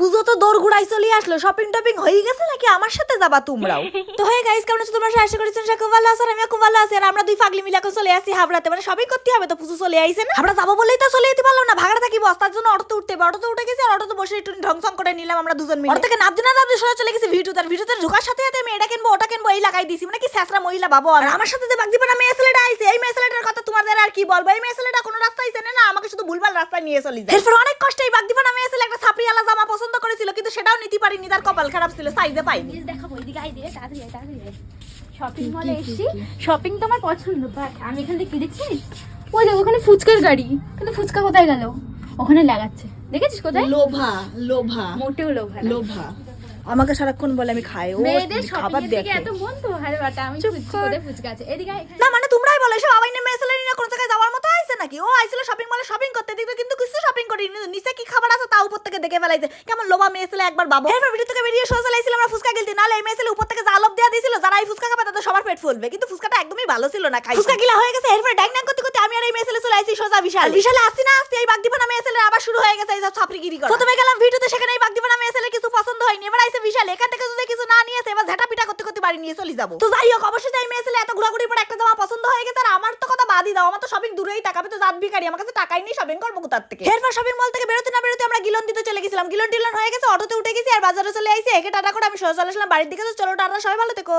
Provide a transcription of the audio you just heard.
পুজো তো দৌড় ঘুরাই চলে আসলো, শপিং টপিং হয়ে গেছে নাকি আমার সাথে যাবা তোমরাও? তো হয়ে গাইস, কেমন আছো তোমরা? আশা করি তোমরা খুব ভালো আছো, আর আমিও খুব ভালো আছি। আর আমরা দুই পাগলি মিলে এখন চলে আসি হাবড়াতে, মানে শপিং করতে হবে তো, পুজো চলে আইছে না, আমরা যাবো বলেই তো চলে যেতে পারলাম না, ভাগাড়া থাকি বস্তার জন্য অটোতে উঠতে হবে। অটোতে উঠে গেছি আর অটোতে বসে একটু ঢংসং করে নিলাম আমরা দুজন মিলে। অটো থেকে নামতে না নামতে সোজা চলে গেছি ভিডিওতে, আর ভিডিওতে ঢোকার সাথে সাথে আমি এটা কিনবো ওটা কিনবো এই লাগাই দিছি, মানে কি স্যাসরা মহিলা ভাবো। আর আমার সাথে যে বাগদিবা না মেয়ে ছেলেটা আইছে, এই মেয়ে ছেলেটার কথা তোমাদের আর কি বলবো। এই মেয়ে ছেলেটা কোনো রাস্তায় চেনে না, আমাকে শুধু ভুলভাল রাস্তায় নিয়ে চলে যায়। এরপর অনেক কষ্টে এই বাগদিবা না মেয়ে ছেলে একটা ছাপড়িওয়ালা জামা পছন্দ করেছিল, কিন্তু সেটাও নিতে পারিনি, তার কপাল খারাপ ছিল, সাইজে পাইনি। দেখাবো এদিকে আই দিয়ে তাড়াতাড়ি শপিং মলে এসেছি। শপিং তো আমার পছন্দ, বাট আমি এখান থেকে কি দেখছিস, ওই দেখ ওখানে ফুচকার গাড়ি, কিন্তু ফুচকা কোথায় গেল? ওখানে লাগাচ্ছে, দেখেছিস কোথায়? লোভা লোভা মোটেও লোভা না। লোভা আমাকে সারাক্ষণ বলে আমি খাই, ও মেয়েদের খাবার শপিং এর দিকে দেখে এত মন তো, আরে বাটা আমি কোথায় ফুচকা আছে এদিকে আয়, না, মানে তোমরাই বলো সব আবার মেয়ে ছেলে নিয়ে কোনো জায়গায় যাওয়ার মতো আইছে নাকি? ও আইছিল শপিং মলে শপিং করতে, দিতে কিন্তু কিছু শপিং করিনি, নিচে কি খাবার আছে তা উপর থেকে দেখে ফেলাইছে, কেমন লোভা মেয়ে ছেলে একবার ভাবো। এরপর ভিডিও থেকে বেরিয়ে সোজা লাইছিলাম আমরা ফুচকা গিলতে, নালে এই মেয়ে ছেলে উপর থেকে জালব দেয়া দিছিল, যারা এই ফুচকা খাবে তাদের সবার পেট ফুলবে, কিন্তু ফুচকাটা একদমই ভালো ছিল না, খাই ফুচকা গিলা হয়ে গেছে। এরপর ডাইনাং করতে করতে আমি আর এই মেয়ে ছেলে চলে আইছি সোজা বিশালে আসছি না আসছি এই বাগদিপানা মেয়ে ছেলে আবার শুরু হয়ে গেছে এই সব ছাপড়িগিরি করা। প্রথমে গেলাম ভিডিওতে, সেখানে এই বাগদিপানা মেয়ে ছেলে কিছু পছন্দ হয়নি, এবার আইছে বিশাল, এখান থেকে যদি কিছু না নিয়েছে এবার ঝাঁটা পিটা করতে করতে বাড়ি নিয়ে চলে যাবো। তো যাই হোক, অবশ্যই এই মেয়ে ছেলে এত ঘোরাঘুরি পর একটা জামা পছন্দ হয়ে গেছে, আর আমার তো কথা বাদই দাও, আমার তো শপিং দূরেই টাকা, আমি তো জাত ভিখারি, আমার কাছে টাকাই নেই, শপিং করবো কোথার থেকে। এরপর শপিং মল থেকে বেরোতে না বেরোতে আমরা গিলন দিতে চলে গেছিলাম, গিলন টিলন হয়ে গেছে, অটোতে উঠে গেছি আর বাজারে চলে আইছি, একে টাটা করে আমি সোজা চলে আসলাম বাড়ির দিকে। তো চলো টাটা, সবাই ভালো থেকো।